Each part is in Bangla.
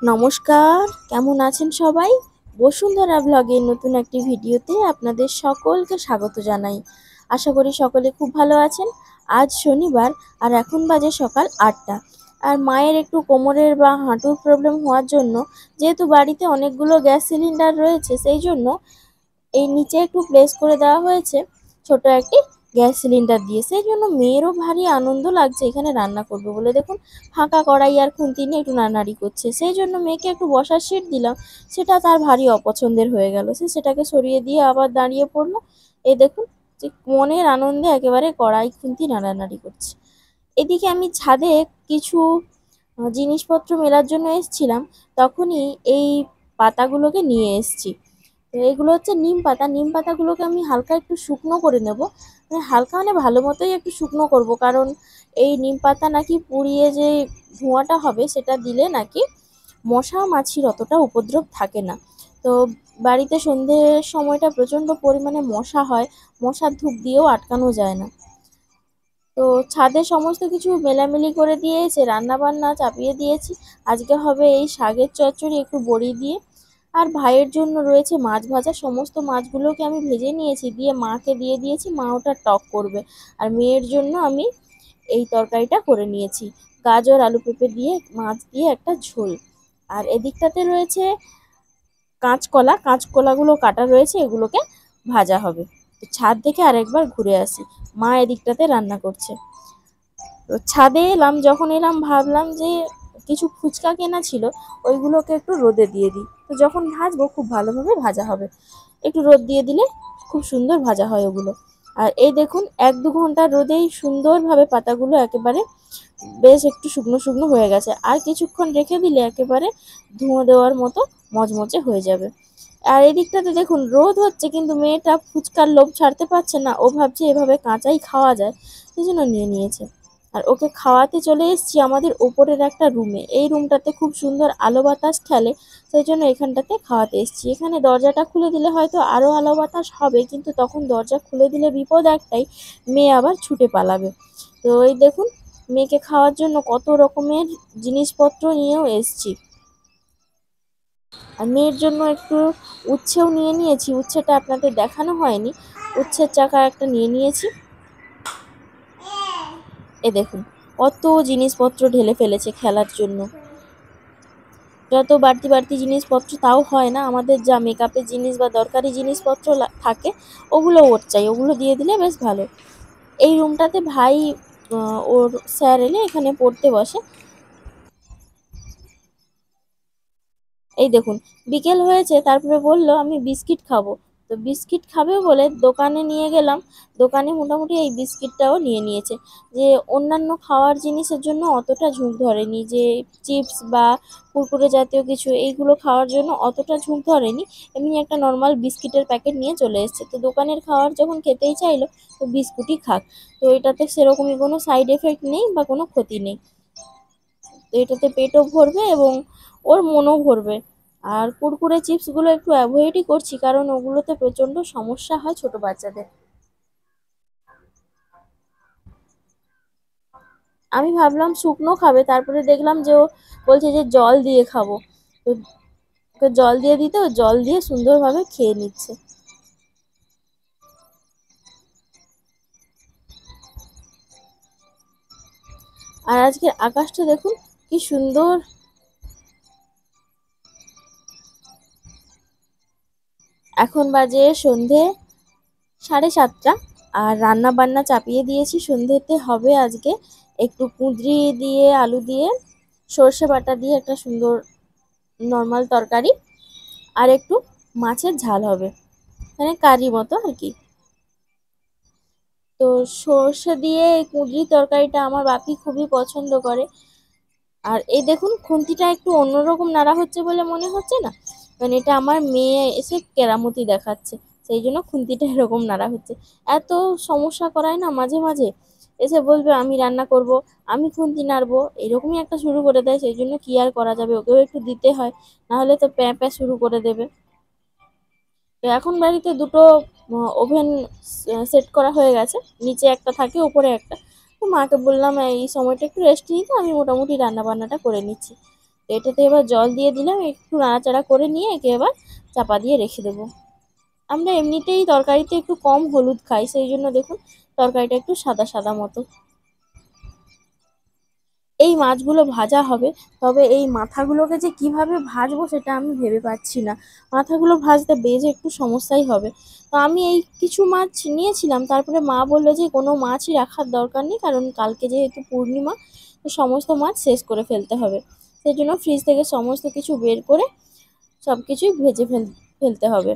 নমস্কার, কেমন আছেন সবাই? বসুন্ধরা ব্লগের নতুন একটি ভিডিওতে আপনাদের সকলকে স্বাগত জানাই। আশা করি সকলে খুব ভালো আছেন। আজ শনিবার আর এখন বাজে সকাল ৮টা। আর মায়ের একটু কোমরের বা হাঁটুর প্রবলেম হওয়ার জন্য যেহেতু বাড়িতে অনেকগুলো গ্যাস সিলিন্ডার রয়েছে, সেই জন্য এই নিচে একটু প্লেস করে দেওয়া হয়েছে ছোট একটি গ্যাস সিলিন্ডার দিয়ে। সেই জন্য মেয়েরও ভারী আনন্দ লাগছে এখানে রান্না করবে বলে। দেখুন, ফাঁকা কড়াই আর খুন্তি নিয়ে একটু নাড়ানাড়ি করছে। সেই জন্য মেয়েকে একটু বসার সিট দিলাম, সেটা তার ভারী অপছন্দের হয়ে গেল। সে সেটাকে সরিয়ে দিয়ে আবার দাঁড়িয়ে পড়লো। এই দেখুন, যে মনের আনন্দে একেবারে কড়াই খুন্তি নাড়ানাড়ি করছে। এদিকে আমি ছাদে কিছু জিনিসপত্র মেলার জন্য এসেছিলাম, তখনই এই পাতাগুলোকে নিয়ে এসেছি। তো এগুলো হচ্ছে নিম পাতা। নিম পাতাগুলোকে আমি হালকা একটু শুকনো করে নেব। হালকা মানে ভালো মতোই একটু শুকনো করব, কারণ এই নিম পাতা নাকি পুড়িয়ে যে ধোঁয়াটা হবে সেটা দিলে নাকি মশা মাছির অতটা উপদ্রব থাকে না। তো বাড়িতে সন্ধ্যের সময়টা প্রচণ্ড পরিমাণে মশা হয়, মশার ধূপ দিয়েও আটকানো যায় না। তো ছাদে সমস্ত কিছু মেলামেলি করে দিয়ে এসে রান্নাবান্না চাপিয়ে দিয়েছি। আজকে হবে এই শাকের চচ্চড়ি একটু বড়ি দিয়ে। আর ভাইয়ের জন্য রয়েছে মাছ ভাজা। সমস্ত মাছগুলোকে আমি ভেজে নিয়েছি, দিয়ে মাকে দিয়ে দিয়েছি, মা ওটা টক করবে। আর মেয়ের জন্য আমি এই তরকারিটা করে নিয়েছি, গাজর আলু পেঁপে দিয়ে মাছ দিয়ে একটা ঝোল। আর এদিকটাতে রয়েছে কাঁচকলা। কাঁচকলাগুলো কাটা রয়েছে, এগুলোকে ভাজা হবে। তো ছাদ থেকে আরেকবার ঘুরে আসি, মা এদিকটাতে রান্না করছে। তো ছাদে এলাম, যখন এলাম ভাবলাম যে কিছু ফুচকা কেনা ছিল, ওইগুলোকে একটু রোদে দিয়ে দিই। তো যখন ভাজবো খুব ভালোভাবে ভাজা হবে, একটু রোদ দিয়ে দিলে খুব সুন্দর ভাজা হয় ওগুলো। আর এই দেখুন, ১-২ ঘন্টা রোদেই সুন্দরভাবে পাতাগুলো একেবারে বেশ একটু শুকনো শুকনো হয়ে গেছে। আর কিছুক্ষণ রেখে দিলে একেবারে ধুঁয়ো দেওয়ার মতো মচমচে হয়ে যাবে। আর এদিকটাতে দেখুন রোদ হচ্ছে, কিন্তু মেয়েটা ফুচকার লোভ ছাড়তে পারছে না। ও ভাবছে এভাবে কাঁচাই খাওয়া যায়, সেই জন্য নিয়ে নিয়েছে। আর ওকে খাওয়াতে চলে এসেছি আমাদের ওপরের একটা রুমে। এই রুমটাতে খুব সুন্দর আলো বাতাস খেলে, সেই জন্য এখানটাতে খাওয়াতে এসেছি। এখানে দরজাটা খুলে দিলে হয়তো আরও আলো বাতাস হবে, কিন্তু তখন দরজা খুলে দিলে বিপদ একটাই, মেয়ে আবার ছুটে পালাবে। তো এই দেখুন, মেয়েকে খাওয়ার জন্য কত রকমের জিনিসপত্র নিয়েও এসেছি। আর মেয়ের জন্য একটু উচ্ছেও নিয়ে নিয়েছি। উচ্ছেটা আপনাদের দেখানো হয়নি, উচ্ছের চাকা একটা নিয়ে নিয়েছি। এ দেখুন, কত জিনিসপত্র ঢেলে ফেলেছে খেলার জন্য। যত বাড়তি বাড়তি জিনিসপত্র তাও হয় না, আমাদের যা মেকআপের জিনিস বা দরকারি জিনিসপত্র থাকে ওগুলো ওর চাই, ওগুলো দিয়ে দিলে বেশ ভালো। এই রুমটাতে ভাই ওর স্যার এলে এখানে পড়তে বসে। এই দেখুন, বিকেল হয়েছে, তারপরে বলল আমি বিস্কিট খাবো। তো বিস্কিট খাবে বলে দোকানে নিয়ে গেলাম। দোকানে মোটামুটি এই বিস্কিটটাও নিয়ে নিয়েছে। যে অন্যান্য খাওয়ার জিনিসের জন্য অতটা ঝোঁক ধরেনি, যে চিপস বা কুরকুরে জাতীয় কিছু এইগুলো খাওয়ার জন্য অতটা ঝোঁক ধরেনি। এমনি একটা নর্মাল বিস্কিটের প্যাকেট নিয়ে চলে এসেছে। তো দোকানের খাওয়ার যখন খেতেই চাইলো, তো বিস্কুটই খাক। তো এটাতে সেরকমই কোনো সাইড এফেক্ট নেই বা কোনো ক্ষতি নেই। তো এটাতে পেটও ভরবে এবং ওর মনও ভরবে। আর কুরকুরে চিপসগুলো একটু অ্যাভয়েডই করছি, কারণ ওগুলোতে প্রচণ্ড সমস্যা হয় ছোট বাচ্চাদের। আমি ভাবলাম শুকনো খাবে, তারপরে দেখলাম যে ও বলছে যে জল দিয়ে খাবো। তো ওকে জল দিয়ে দিতে ও জল দিয়ে সুন্দরভাবে খেয়ে নিচ্ছে। আর আজকের আকাশটা দেখুন কি সুন্দর। এখন বাজে সন্ধে 7:30। আর রান্না বান্না চাপিয়ে দিয়েছি। সন্ধ্যেতে হবে আজকে একটু কুঁদরি দিয়ে আলু দিয়ে সর্ষে বাটা দিয়ে একটা সুন্দর নর্মাল তরকারি, আর একটু মাছের ঝাল হবে, মানে কারি মতো আর কি। তো সর্ষে দিয়ে এই কুঁদরি তরকারিটা আমার বাপি খুবই পছন্দ করে। আর এই দেখুন, খুন্তিটা একটু অন্যরকম নাড়া হচ্ছে বলে মনে হচ্ছে না, মানে এটা আমার মেয়ে এসে কেরামতি দেখাচ্ছে, সেই জন্য খুন্তিটা এরকম নাড়া হচ্ছে। এত সমস্যা করায় না মাঝে মাঝে, এসে বলবে আমি রান্না করব, আমি খুন্তি নাড়বো, এরকমই একটা শুরু করে দেয়। সেই জন্য কি আর করা যাবে, ওকেও একটু দিতে হয়, নাহলে তো প্যাঁ প্যাঁ শুরু করে দেবে। তো এখন বাড়িতে দুটো ওভেন সেট করা হয়ে গেছে, নিচে একটা থাকে উপরে একটা। তো মাকে বললাম এই সময়টা একটু রেস্ট নিতে, আমি মোটামুটি রান্না বান্নাটা করে নিচ্ছি। তো এটাতে এবার জল দিয়ে দিলাম, একটু নাড়াচাড়া করে নিয়ে একে এবার চাপা দিয়ে রেখে দেবো। আমরা এমনিতেই তরকারিতে একটু কম হলুদ খাই, সেই জন্য দেখুন তরকারিটা একটু সাদা সাদা মতো। এই মাছগুলো ভাজা হবে, তবে এই মাথাগুলোকে যে কিভাবে ভাজবো সেটা আমি ভেবে পাচ্ছি না। মাথাগুলো ভাজতে বেশ একটু সমস্যাই হবে। তো আমি এই কিছু মাছ নিয়েছিলাম, তারপরে মা বললো যে কোনো মাছই রাখার দরকার নেই, কারণ কালকে যেহেতু পূর্ণিমা, তো সমস্ত মাছ শেষ করে ফেলতে হবে। সেই জন্য ফ্রিজ থেকে সমস্ত কিছু বের করে সব কিছুই ভেজে ফেলতে হবে।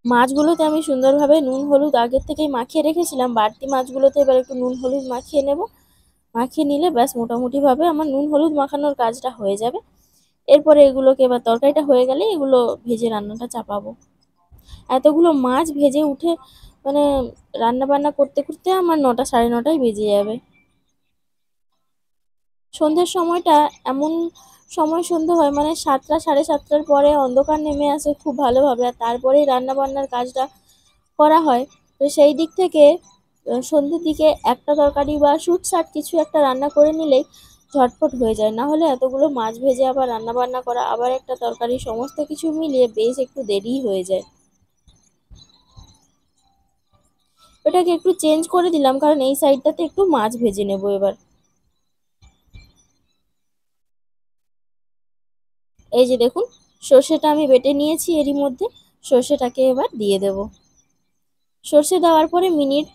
মাছগুলোতে আমি সুন্দরভাবে নুন হলুদ আগের থেকেই মাখিয়ে রেখেছিলাম, বাড়তি মাছগুলোতে এবার একটু নুন হলুদ মাখিয়ে নেব। মাখিয়ে নিলে ব্যাস মোটামুটিভাবে আমার নুন হলুদ মাখানোর কাজটা হয়ে যাবে। এরপরে এগুলোকে এবার তরকারিটা হয়ে গেলে এগুলো ভেজে রান্নাটা চাপাবো। এতগুলো মাছ ভেজে উঠে মানে রান্না বান্না করতে করতে আমার 9টা 9:30 বেজে যাবে। সন্ধ্যের সময়টা এমন সময় সন্ধ্যা হয়, মানে 7টা 7:30টার পরে অন্ধকার নেমে আসে খুব ভালোভাবে, আর তারপরেই রান্না বান্নার কাজটা করা হয়। তো সেই দিক থেকে সন্ধ্যের দিকে একটা তরকারি বা শুটশাট কিছু একটা রান্না করে নিলেই ঝটপট হয়ে যায়। না হলে এতগুলো মাছ ভেজে আবার রান্না বান্না করা, আবার একটা তরকারি, সমস্ত কিছু মিলিয়ে বেশ একটু দেরিই হয়ে যায়। ওটাকে একটু চেঞ্জ করে দিলাম, কারণ এই সাইডটাতে একটু মাছ ভেজে নেবো এবার। এই যে দেখুন, সর্ষেটা আমি বেটে নিয়েছি, এরই মধ্যে সর্ষেটাকে এবার দিয়ে দেব। সর্ষে দেওয়ার পরে মিনিট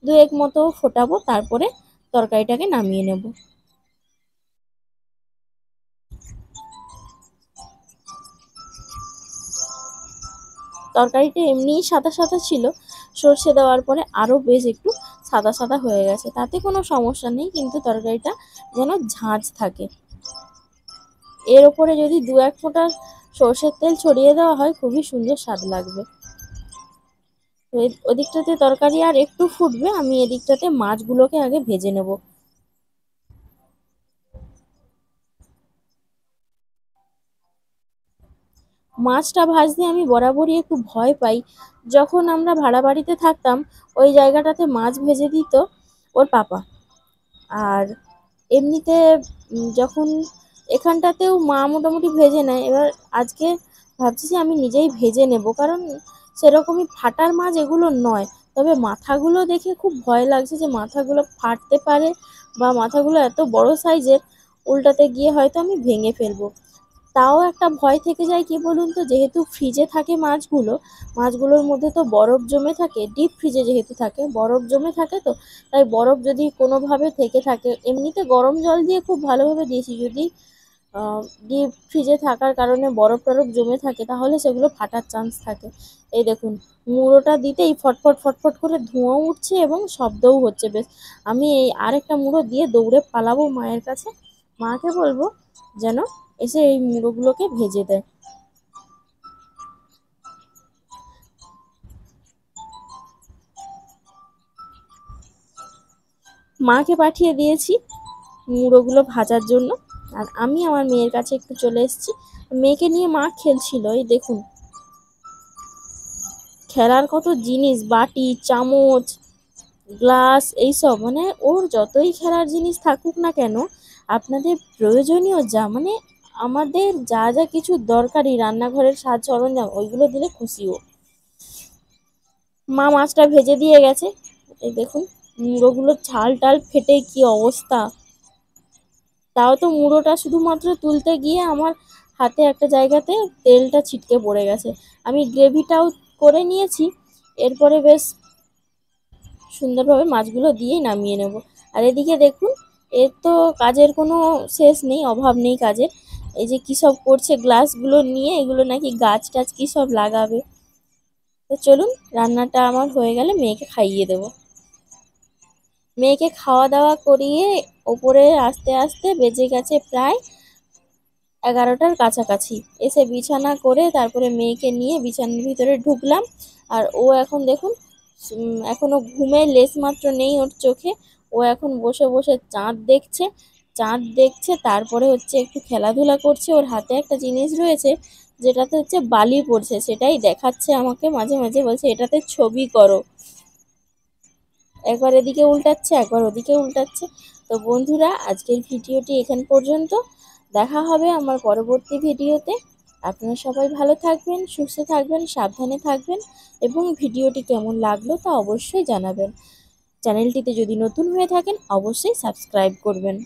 2 মতো ফোটাবো, তারপরে তরকারিটাকে নামিয়ে নেব। তরকারিটা এমনিই সাদা সাদা ছিল, সর্ষে দেওয়ার পরে আরও বেশ একটু সাদা সাদা হয়ে গেছে। তাতে কোনো সমস্যা নেই, কিন্তু তরকারিটা যেন ঝাঁঝ থাকে। এর ওপরে যদি 2-1 ফোঁটা সর্ষের তেল ছড়িয়ে দেওয়া হয়, খুবই সুন্দর স্বাদ লাগবে। তো ওদিকটাতে তরকারি আর একটু ফুটবে, আমি এদিকটাতে মাছগুলোকে আগে ভেজে নেব। মাছটা ভাজতে আমি বরাবরই একটু ভয় পাই। যখন আমরা ভাড়া বাড়িতে থাকতাম, ওই জায়গাটাতে মাছ ভেজে দিত ওর পাপা। আর এমনিতে যখন এখানটাতেও মা মোটামুটি ভেজে নেয়। এবার আজকে ভাবছি যে আমি নিজেই ভেজে নেব, কারণ সেরকমই ফাটার মাছ এগুলো নয়। তবে মাথাগুলো দেখে খুব ভয় লাগছে যে মাথাগুলো ফাটতে পারে, বা মাথাগুলো এত বড় সাইজের, উল্টাতে গিয়ে হয়তো আমি ভেঙে ফেলবো। তাও একটা ভয় থেকে যায়, কি বলুন তো, যেহেতু ফ্রিজে থাকে মাছগুলো, মাছগুলোর মধ্যে তো বরফ জমে থাকে, ডিপ ফ্রিজে যেহেতু থাকে বরফ জমে থাকে, তো তাই বরফ যদি কোনোভাবে থেকে থাকে, এমনিতে গরম জল দিয়ে খুব ভালোভাবে দিয়েছি, যদি ডিপ ফ্রিজে থাকার কারণে বরফ টরফ জমে থাকে তাহলে সেগুলো ফাটার চান্স থাকে। এই দেখুন, মুড়োটা দিতেই ফটফট ফটফট করে ধোঁয়াও উঠছে এবং শব্দও হচ্ছে বেশ। আমি এই আরেকটা মুড়ো দিয়ে দৌড়ে পালাবো মায়ের কাছে, মাকে বলবো যেন এসে এই মুড়োগুলোকে ভেজে দেয়। মাকে পাঠিয়ে দিয়েছি মুড়োগুলো ভাজার জন্য, আর আমি আমার মেয়ের কাছে একটু চলে এসেছি। মেয়েকে নিয়ে মা খেলছিল, এই দেখুন খেলার কত জিনিস, বাটি চামচ গ্লাস এইসব, মানে ওর যতই খেলার জিনিস থাকুক না কেন, আপনাদের প্রয়োজনীয় যা মানে আমাদের যা যা কিছু দরকারি রান্নাঘরের সাজ সরঞ্জাম, ওইগুলো দিলে খুশি ও। মা মাছটা ভেজে দিয়ে গেছে, এই দেখুন মুড়োগুলো ছাল টাল ফেটে কি অবস্থা। তাও তো মুড়োটা শুধুমাত্র তুলতে গিয়ে আমার হাতে একটা জায়গাতে তেলটা ছিটকে পড়ে গেছে। আমি গ্রেভিটাও করে নিয়েছি, এরপরে বেশ সুন্দরভাবে মাছগুলো দিয়েই নামিয়ে নেব। আর এদিকে দেখুন, এর তো কাজের কোনো শেষ নেই, অভাব নেই কাজের। এই যে কী সব করছে গ্লাসগুলো নিয়ে, এগুলো নাকি গাছ টাছ কী সব লাগাবে। তো চলুন, রান্নাটা আমার হয়ে গেলে মেয়েকে খাইয়ে দেবো। মেয়েকে খাওয়া দাওয়া করিয়ে ওপরে আস্তে আস্তে বেজে গেছে প্রায় 11টার কাছাকাছি। এসে বিছানা করে তারপরে মেয়েকে নিয়ে বিছানার ভিতরে ঢুকলাম। আর ও এখন দেখুন এখনো ঘুমের লেশমাত্র নেই ওর চোখে। ও এখন বসে বসে চাঁদ দেখছে, চাঁদ দেখছে, তারপরে হচ্ছে একটু খেলাধুলা করছে। ওর হাতে একটা জিনিস রয়েছে, যেটাতে হচ্ছে বালি পড়ছে সেটাই দেখাচ্ছে আমাকে, মাঝে মাঝে বলছে এটাতে ছবি করো, একবার এদিকে উল্টাচ্ছে একবার ওদিকে উল্টাচ্ছে। তো বন্ধুরা, আজকের ভিডিওটি এখান পর্যন্ত। দেখা হবে আমার পরবর্তী ভিডিওতে। আপনারা সবাই ভালো থাকবেন, সুস্থ থাকবেন, সাবধানে থাকবেন এবং ভিডিওটি কেমন লাগলো তা অবশ্যই জানাবেন। চ্যানেলটিতে যদি নতুন হয়ে থাকেন অবশ্যই সাবস্ক্রাইব করবেন।